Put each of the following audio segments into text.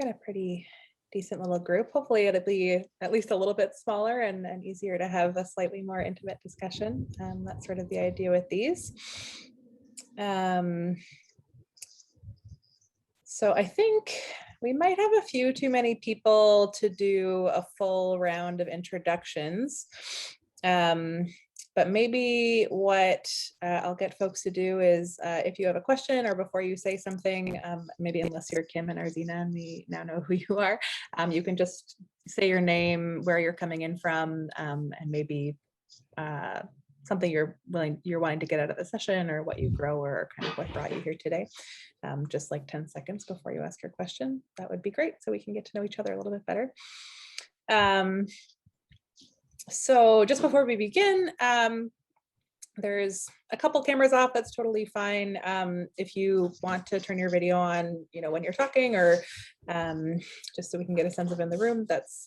got a pretty decent little group. Hopefully it'll be at least a little bit smaller and easier to have a slightly more intimate discussion. That's sort of the idea with these. So I think we might have a few too many people to do a full round of introductions. But maybe what I'll get folks to do is if you have a question or before you say something, maybe unless you're Kim and Arzina and we now know who you are, you can just say your name, where you're coming in from, and maybe something you're wanting to get out of the session or what you grow or kind of what brought you here today. Just like 10 seconds before you ask your question. That would be great so we can get to know each other a little bit better. So just before we begin, there's a couple cameras off, that's totally fine. If you want to turn your video on, when you're talking or just so we can get a sense of in the room, that's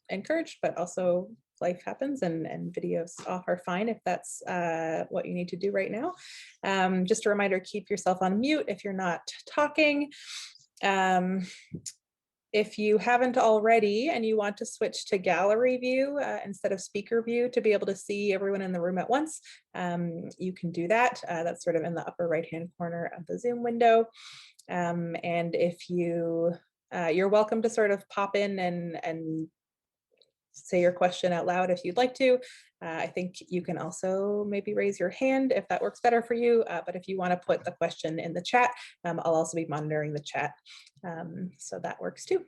encouraged, but also life happens and videos off are fine if that's what you need to do right now. Just a reminder, keep yourself on mute if you're not talking. If you haven't already and you want to switch to gallery view instead of speaker view to be able to see everyone in the room at once, you can do that. That's sort of in the upper right-hand corner of the Zoom window. And if you're welcome to sort of pop in and say your question out loud if you'd like to. I think you can also maybe raise your hand if that works better for you. But if you want to put the question in the chat, I'll also be monitoring the chat. So that works too.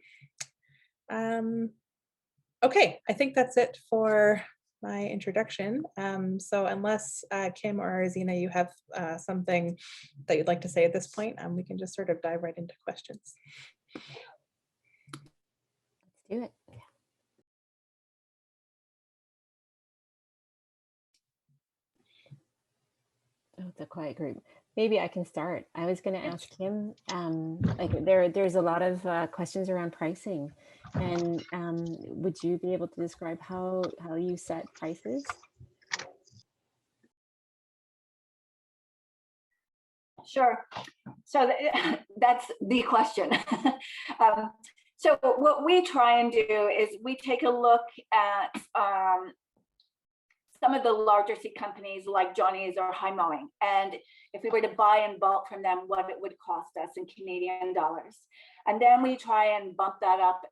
Okay, I think that's it for my introduction. So unless Kim or Arzina, you have something that you'd like to say at this point, we can just sort of dive right into questions. Let's do it. Oh, it's a quiet group. Maybe I can start. I was going to ask him, there's a lot of questions around pricing, and would you be able to describe how you set prices? Sure. So that's the question. So what we try and do is we take a look at some of the larger seed companies like Johnny's or High Mowing. And if we were to buy in bulk from them, what it would cost us in Canadian dollars. And then we try and bump that up.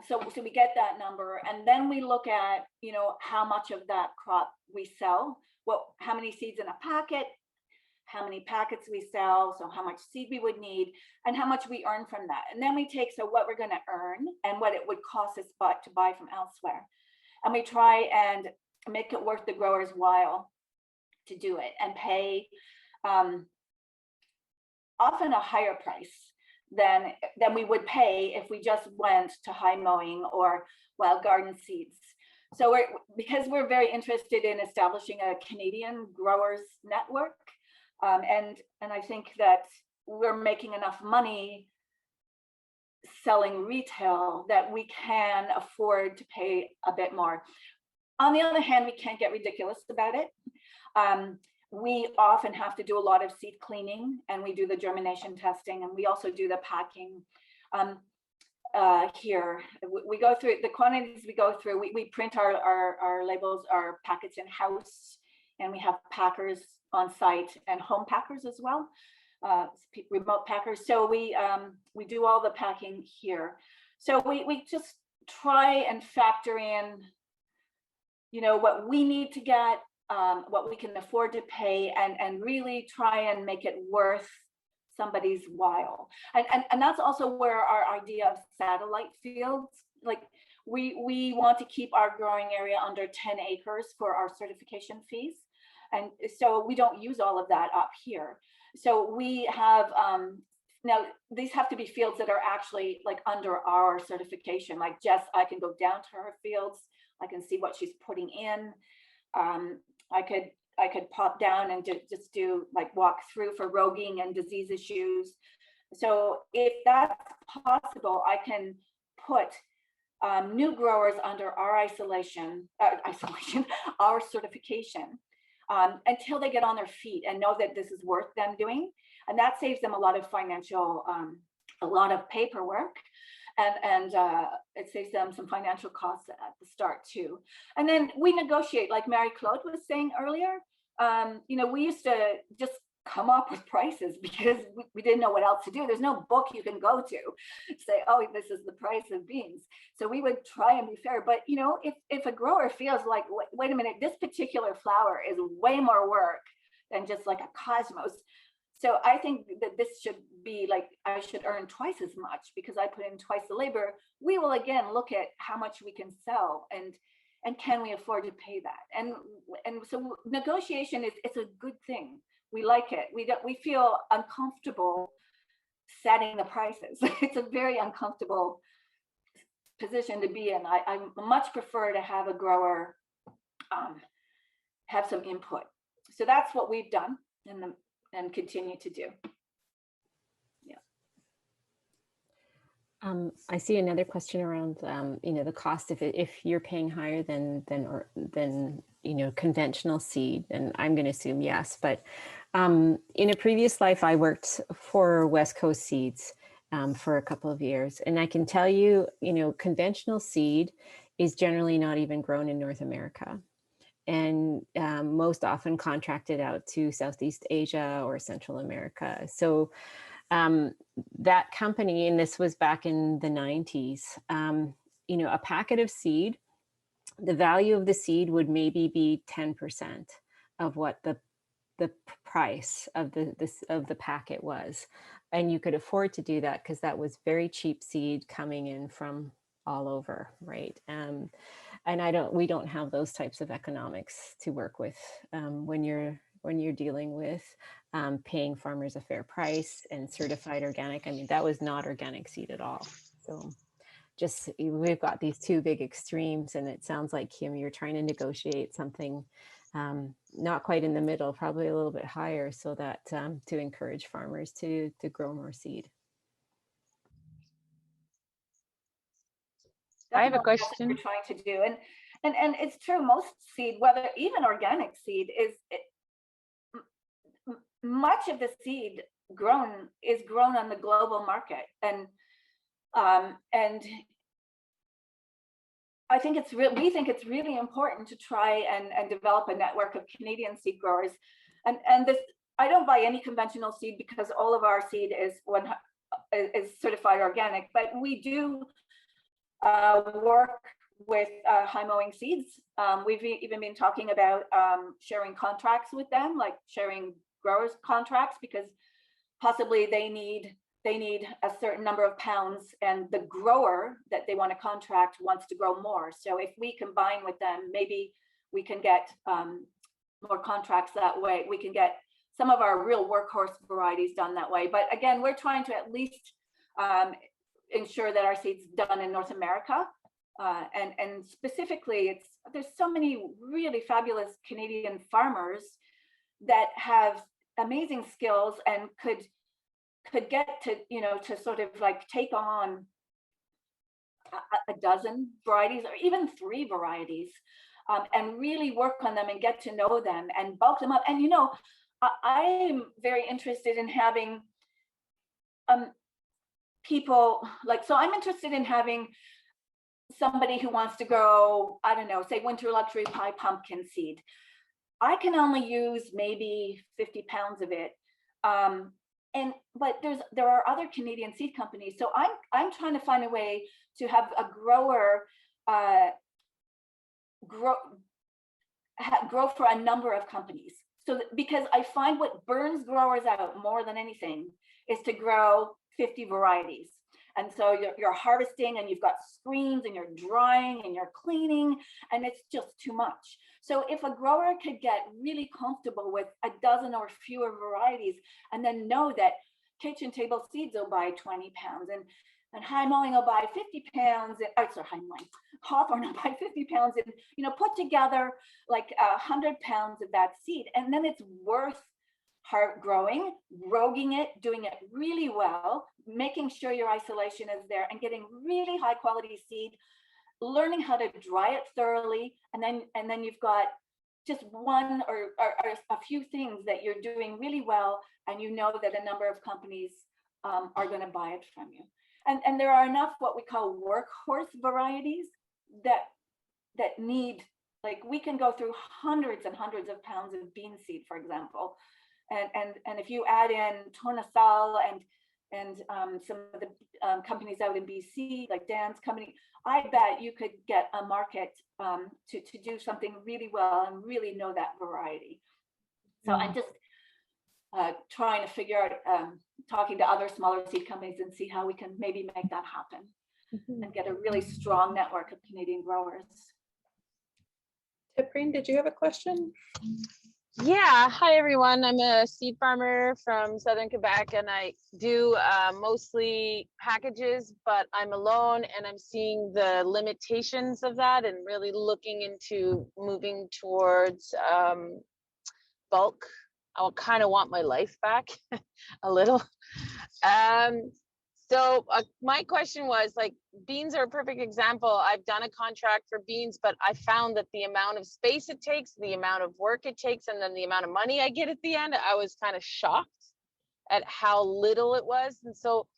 So we get that number. And then we look at, how much of that crop we sell, how many seeds in a packet, how many packets we sell, so how much seed we would need, and how much we earn from that. And then we take, what we're going to earn and what it would cost us to buy from elsewhere. And we try and make it worth the grower's while to do it and pay often a higher price than we would pay if we just went to High Mowing or Wild Garden Seeds. So because we're very interested in establishing a Canadian growers network, and I think that we're making enough money selling retail that we can afford to pay a bit more. On the other hand, we can't get ridiculous about it. We often have to do a lot of seed cleaning, and we do the germination testing, and we also do the packing here. We go through the quantities we go through. We print our labels, our packets in-house, and we have packers on site and home packers as well, remote packers. So we do all the packing here. So we just try and factor in what we need to get, what we can afford to pay, and really try and make it worth somebody's while. And that's also where our idea of satellite fields, like we want to keep our growing area under 10 acres for our certification fees. And so we don't use all of that up here. So we have, now these have to be fields that are actually like under our certification. Like Jess, I can go down to her fields. I can see what she's putting in. I could pop down and just do like walk through for roguing and disease issues. So if that's possible, I can put new growers under our our certification until they get on their feet and know that this is worth them doing. And that saves them a lot of financial a lot of paperwork, and it saves them some financial costs at the start too. And then we negotiate, like Mary Claude was saying earlier. You know, we used to just come up with prices because we didn't know what else to do. There's no book you can go to say, oh, this is the price of beans. So we would try and be fair. But, you know, if a grower feels like, wait a minute, this particular flower is way more work than just like a Cosmos. So I think that this should be like, I should earn twice as much because I put in twice the labor. We will again look at how much we can sell and can we afford to pay that? And so negotiation it's a good thing. We like it. We feel uncomfortable setting the prices. It's a very uncomfortable position to be in. I much prefer to have a grower have some input. So that's what we've done and continue to do. I see another question around, you know, the cost if you're paying higher than you know, conventional seed, and I'm going to assume yes. But in a previous life, I worked for West Coast Seeds for a couple of years, and I can tell you, you know, conventional seed is generally not even grown in North America, and most often contracted out to Southeast Asia or Central America. So that company, and this was back in the 90s, you know, a packet of seed, the value of the seed would maybe be 10% of what the price of the packet was. And you could afford to do that because that was very cheap seed coming in from all over, right? And we don't have those types of economics to work with when you're dealing with paying farmers a fair price and certified organic. I mean, that was not organic seed at all. So just, we've got these two big extremes, and it sounds like, Kim, you're trying to negotiate something not quite in the middle, probably a little bit higher, so that to encourage farmers to grow more seed. I have a That's what question. we're trying to do, and it's true. Most seed, whether even organic seed, much of the seed is grown on the global market, and I think we think it's really important to try and develop a network of Canadian seed growers, and this, I don't buy any conventional seed because all of our seed is certified organic, but we do work with high mowing seeds. We've even been talking about sharing contracts with them, like sharing growers contracts, because possibly they need a certain number of pounds, and the grower that they want to contract wants to grow more. So if we combine with them, maybe we can get more contracts that way. We can get some of our real workhorse varieties done that way. But again, we're trying to at least ensure that our seed's done in North America. And specifically, there's so many really fabulous Canadian farmers that have amazing skills and could get to, you know, to sort of like take on a dozen varieties or even 3 varieties, and really work on them and get to know them and bulk them up. And, you know, I'm very interested in having people like, so I'm interested in having somebody who wants to grow, I don't know, say winter luxury pie pumpkin seed. I can only use maybe 50 pounds of it. But there are other Canadian seed companies. So I'm trying to find a way to have a grower grow for a number of companies. So because I find what burns growers out more than anything is to grow 50 varieties. And so you're harvesting, and you've got screens, and you're drying, and you're cleaning, and it's just too much. So if a grower could get really comfortable with a dozen or fewer varieties, and then know that kitchen table seeds will buy 20 pounds, and high mowing will buy 50 pounds, Hawthorne will buy 50 pounds, and, you know, put together like 100 pounds of that seed, and then it's worth growing, roguing it, doing it really well, making sure your isolation is there, and getting really high quality seed, learning how to dry it thoroughly, and then you've got just one or a few things that you're doing really well, and you know that a number of companies are going to buy it from you. And there are enough what we call workhorse varieties that need, like, we can go through hundreds and hundreds of pounds of bean seed, for example. And if you add in Tournesol and some of the companies out in BC, like Dan's company, I bet you could get a market to do something really well and really know that variety. So I'm just trying to figure out, talking to other smaller seed companies and see how we can maybe make that happen and get a really strong network of Canadian growers. Tiprine, did you have a question? Yeah, hi everyone. I'm a seed farmer from Southern Quebec and I do mostly packages, but I'm alone and I'm seeing the limitations of that and really looking into moving towards bulk. I kind of want my life back a little. So my question was, like, beans are a perfect example. I've done a contract for beans, but I found that the amount of space it takes, the amount of work it takes, and then the amount of money I get at the end, I was kind of shocked at how little it was. And so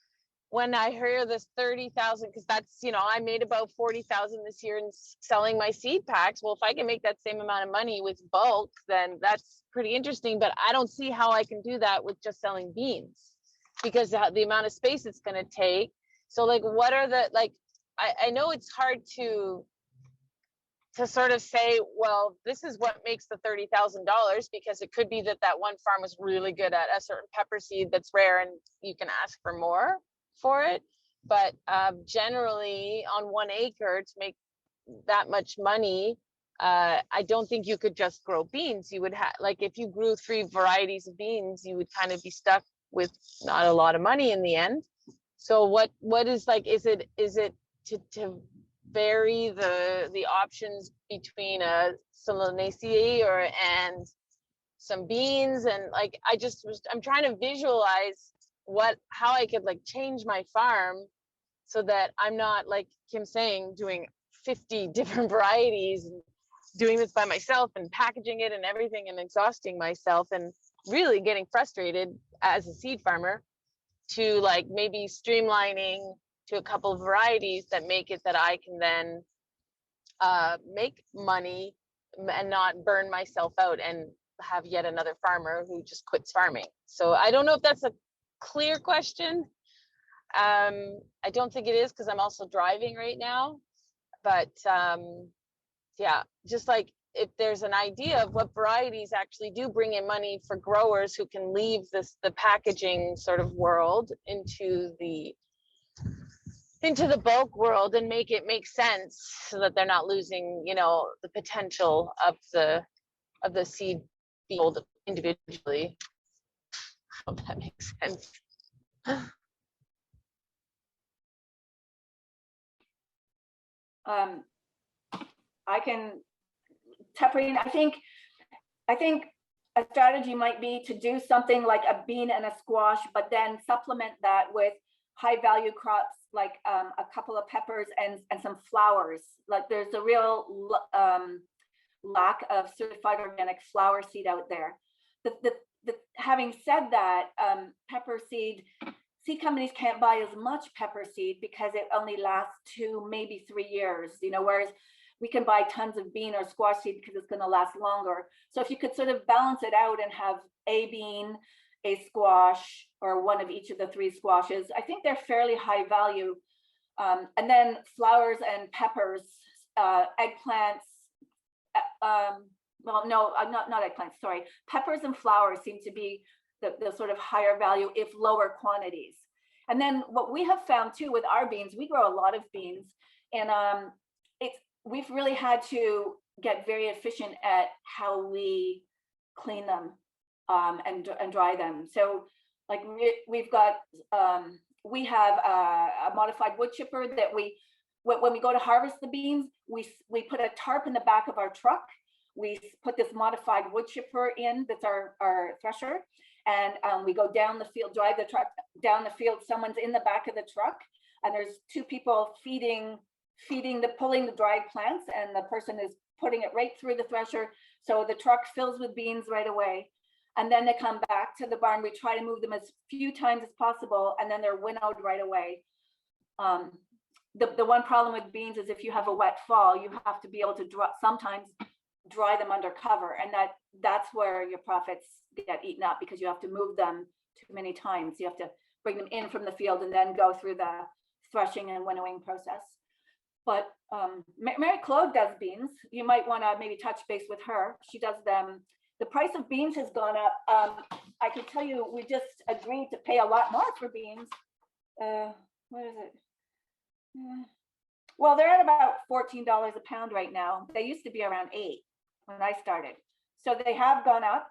when I hear this 30,000, because that's, you know, I made about 40,000 this year in selling my seed packs. Well, if I can make that same amount of money with bulk, then that's pretty interesting. But I don't see how I can do that with just selling beans, because the amount of space it's going to take. So like, what are the, like, I know it's hard to sort of say, well, this is what makes the $30,000, because it could be that one farm was really good at a certain pepper seed that's rare and you can ask for more for it. But generally on 1 acre to make that much money, I don't think you could just grow beans. You would have, like, if you grew 3 varieties of beans, you would kind of be stuck with not a lot of money in the end. So what is, like, is it to vary the options between a Solanaceae and some beans? And like, I'm trying to visualize how I could, like, change my farm so that I'm not, like Kim saying, doing 50 different varieties and doing this by myself and packaging it and everything and exhausting myself and really getting frustrated as a seed farmer, to like maybe streamlining to a couple of varieties that make it that I can then make money and not burn myself out and have yet another farmer who just quits farming. So I don't know if that's a clear question. I don't think it is, because I'm also driving right now. But yeah, just like, if there's an idea of what varieties actually do bring in money for growers who can leave the packaging sort of world into the bulk world and make it make sense, so that they're not losing, you know, the potential of the seed field individually. I hope that makes sense. I can, Tiprine, I think a strategy might be to do something like a bean and a squash, but then supplement that with high value crops, like a couple of peppers and some flowers. Like, there's a real lack of certified organic flower seed out there. Having said that, pepper seed companies can't buy as much pepper seed because it only lasts 2, maybe 3 years, you know, whereas we can buy tons of bean or squash seed because it's going to last longer. So if you could sort of balance it out and have a bean, a squash, or one of each of the 3 squashes, I think they're fairly high value. And then flowers and peppers, eggplants, well, no, not eggplants, sorry. Peppers and flowers seem to be the sort of higher value, if lower quantities. And then what we have found too with our beans, we grow a lot of beans, and we've really had to get very efficient at how we clean them and dry them. So like we have a modified wood chipper that when we go to harvest the beans, we put a tarp in the back of our truck. We put this modified wood chipper in, that's our thresher, and we go down the field, drive the truck down the field. Someone's in the back of the truck, and there's 2 people pulling the dried plants, and the person is putting it right through the thresher. So the truck fills with beans right away. and then they come back to the barn. We try to move them as few times as possible, and then they're winnowed right away. The one problem with beans is if you have a wet fall, you have to be able to sometimes dry them under cover, and that's where your profits get eaten up, because you have to move them too many times. You have to bring them in from the field and then go through the threshing and winnowing process. But Mary Claude does beans. You might want to maybe touch base with her. She does them. The price of beans has gone up. I can tell you, we just agreed to pay a lot more for beans. What is it? Well, they're at about $14 a pound right now. They used to be around $8 when I started. So they have gone up.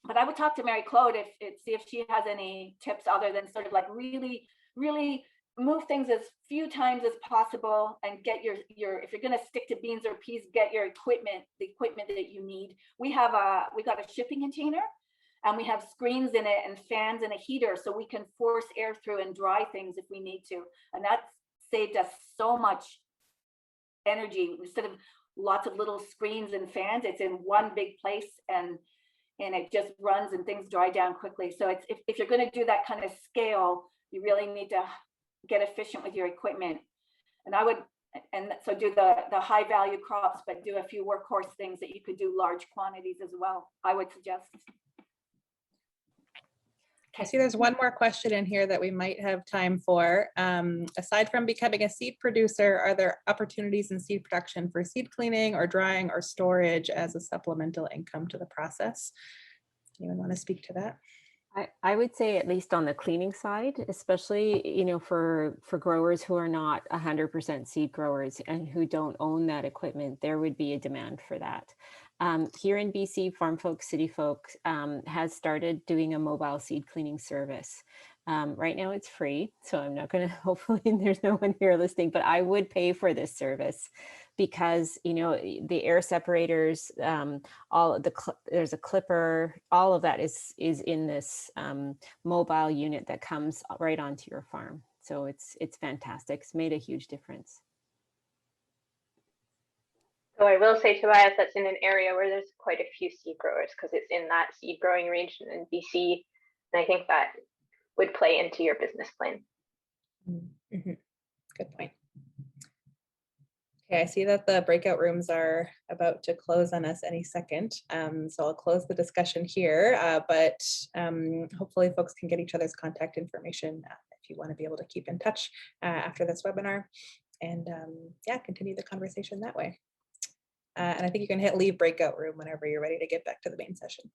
But I would talk to Mary Claude see if she has any tips other than sort of like really, really move things as few times as possible, and get your if you're going to stick to beans or peas, get your equipment, the equipment that you need. We got a shipping container, and we have screens in it and fans and a heater, so we can force air through and dry things if we need to. And that's saved us so much energy. Instead of lots of little screens and fans, it's in one big place, and it just runs and things dry down quickly. So it's if you're going to do that kind of scale, you really need to get efficient with your equipment. And I would, and so do the high value crops, but do a few workhorse things that you could do large quantities as well, I would suggest. I see there's one more question in here that we might have time for. Aside from becoming a seed producer, are there opportunities in seed production for seed cleaning or drying or storage as a supplemental income to the process? Anyone want to speak to that? I would say, at least on the cleaning side, especially, for growers who are not 100% seed growers and who don't own that equipment, there would be a demand for that. Here in BC, Farm Folks, City Folks has started doing a mobile seed cleaning service. Right now it's free, so I'm not going to, hopefully there's no one here listening, but I would pay for this service, because the air separators, there's a clipper, all of that is in this mobile unit that comes right onto your farm. So it's fantastic. It's made a huge difference. So I will say, Tobias, that's in an area where there's quite a few seed growers, because it's in that seed growing region in BC, and I think that would play into your business plan. Mm-hmm. Good point. Okay, I see that the breakout rooms are about to close on us any second. So I'll close the discussion here, but hopefully folks can get each other's contact information if you want to be able to keep in touch after this webinar, and yeah, continue the conversation that way. And I think you can hit leave breakout room whenever you're ready to get back to the main session.